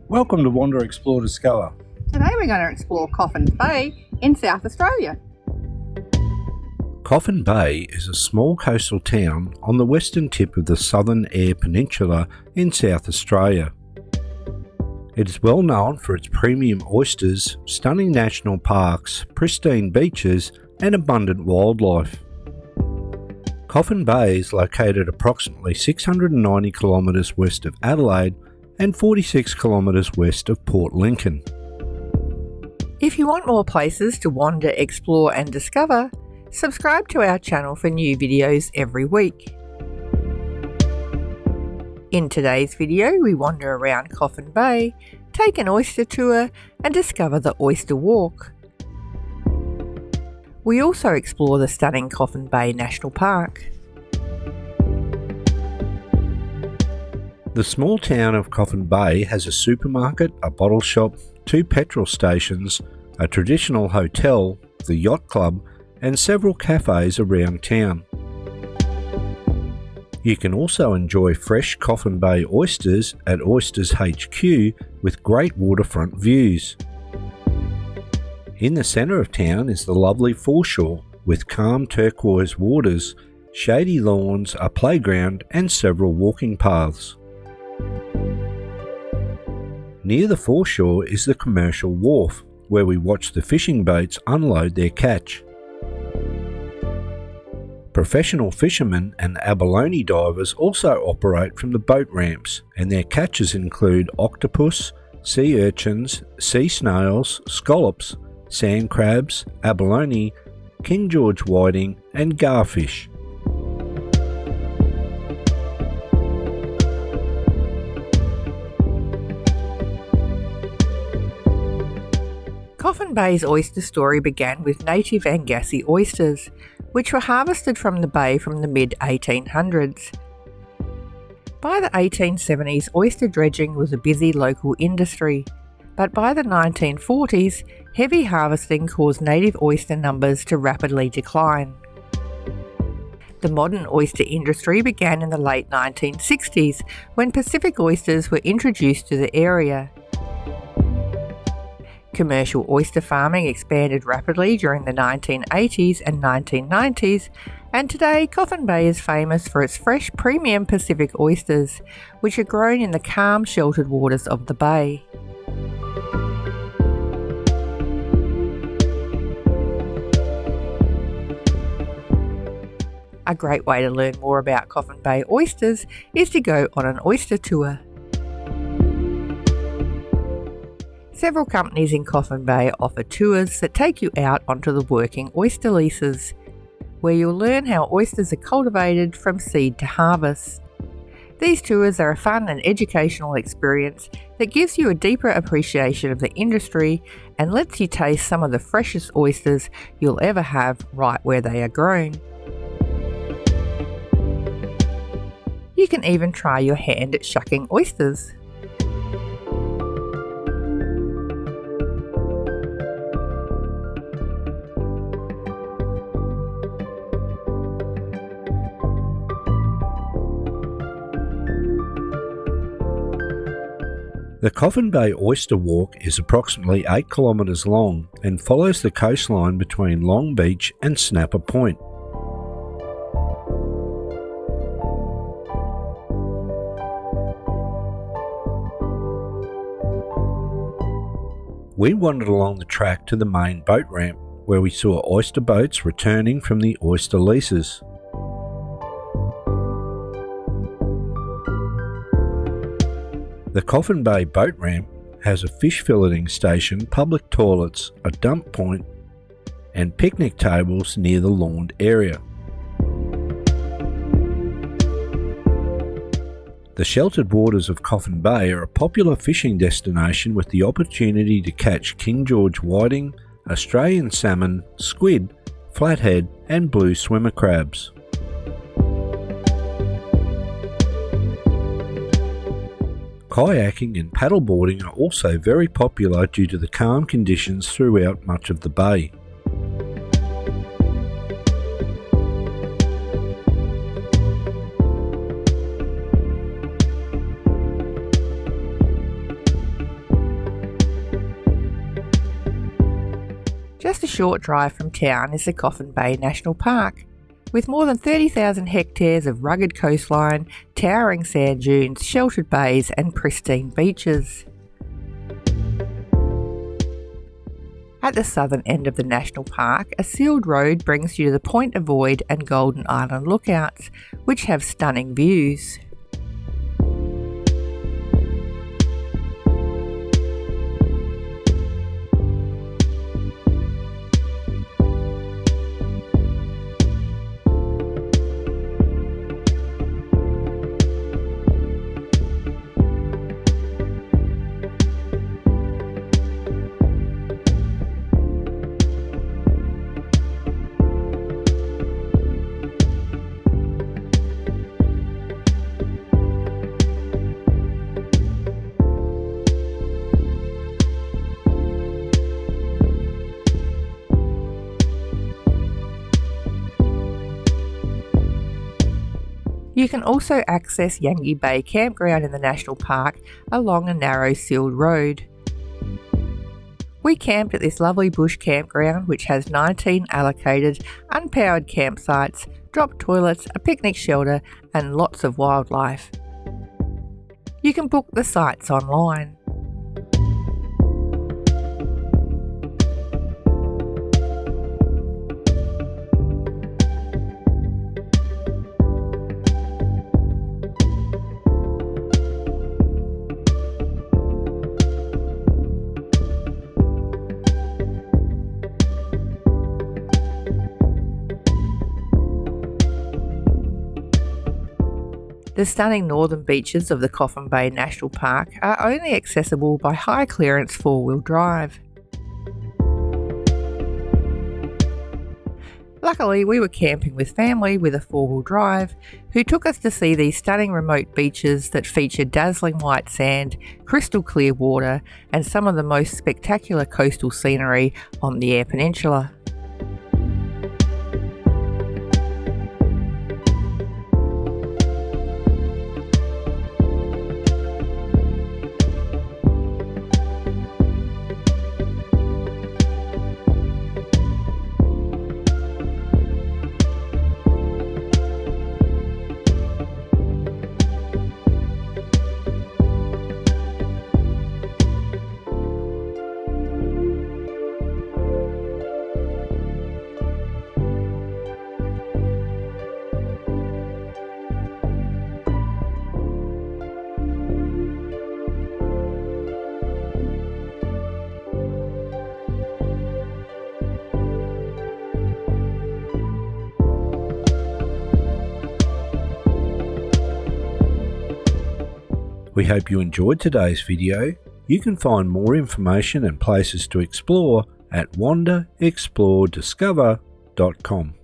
Welcome to Wander, Explore, Discover. Today we're going to explore Coffin Bay in South Australia. Coffin Bay is a small coastal town on the western tip of the Southern Eyre Peninsula in South Australia. It is well known for its premium oysters, stunning national parks, pristine beaches and abundant wildlife. Coffin Bay is located approximately 690 kilometres west of Adelaide and 46 kilometres west of Port Lincoln. If you want more places to wander, explore and discover, subscribe to our channel for new videos every week. In today's video, we wander around Coffin Bay, take an oyster tour and discover the Oyster Walk. We also explore the stunning Coffin Bay National Park. The small town of Coffin Bay has a supermarket, a bottle shop, 2 petrol stations, a traditional hotel, the Yacht Club, and several cafes around town. You can also enjoy fresh Coffin Bay oysters at Oysters HQ with great waterfront views. In the centre of town is the lovely Foreshore with calm turquoise waters, shady lawns, a playground and several walking paths. Near the foreshore is the commercial wharf, where we watch the fishing boats unload their catch. Professional fishermen and abalone divers also operate from the boat ramps, and their catches include octopus, sea urchins, sea snails, scallops, sand crabs, abalone, King George whiting and garfish. Coffin Bay's oyster story began with native Yangie oysters, which were harvested from the bay from the mid-1800s. By the 1870s, oyster dredging was a busy local industry, but by the 1940s, heavy harvesting caused native oyster numbers to rapidly decline. The modern oyster industry began in the late 1960s, when Pacific oysters were introduced to the area. Commercial oyster farming expanded rapidly during the 1980s and 1990s, and today Coffin Bay is famous for its fresh premium Pacific oysters, which are grown in the calm, sheltered waters of the bay. A great way to learn more about Coffin Bay oysters is to go on an oyster tour. Several companies in Coffin Bay offer tours that take you out onto the working oyster leases, where you'll learn how oysters are cultivated from seed to harvest. These tours are a fun and educational experience that gives you a deeper appreciation of the industry and lets you taste some of the freshest oysters you'll ever have right where they are grown. You can even try your hand at shucking oysters. The Coffin Bay Oyster Walk is approximately 8 kilometres long and follows the coastline between Long Beach and Snapper Point. We wandered along the track to the main boat ramp, where we saw oyster boats returning from the oyster leases. The Coffin Bay boat ramp has a fish filleting station, public toilets, a dump point, and picnic tables near the lawned area. The sheltered waters of Coffin Bay are a popular fishing destination with the opportunity to catch King George whiting, Australian salmon, squid, flathead, and blue swimmer crabs. Kayaking and paddleboarding are also very popular due to the calm conditions throughout much of the bay. a short drive from town is the Coffin Bay National Park. With more than 30,000 hectares of rugged coastline, towering sand dunes, sheltered bays and pristine beaches. At the southern end of the national park, a sealed road brings you to the Point Avoid and Golden Island lookouts, which have stunning views. You can also access Yangie Bay Campground in the National Park along a narrow sealed road. We camped at this lovely bush campground which has 19 allocated unpowered campsites, drop toilets, a picnic shelter and lots of wildlife. You can book the sites online. The stunning northern beaches of the Coffin Bay National Park are only accessible by high clearance four-wheel drive. Luckily, we were camping with family with a four-wheel drive who took us to see these stunning remote beaches that feature dazzling white sand, crystal clear water and some of the most spectacular coastal scenery on the Eyre Peninsula. We hope you enjoyed today's video. You can find more information and places to explore at wanderexplorediscover.com.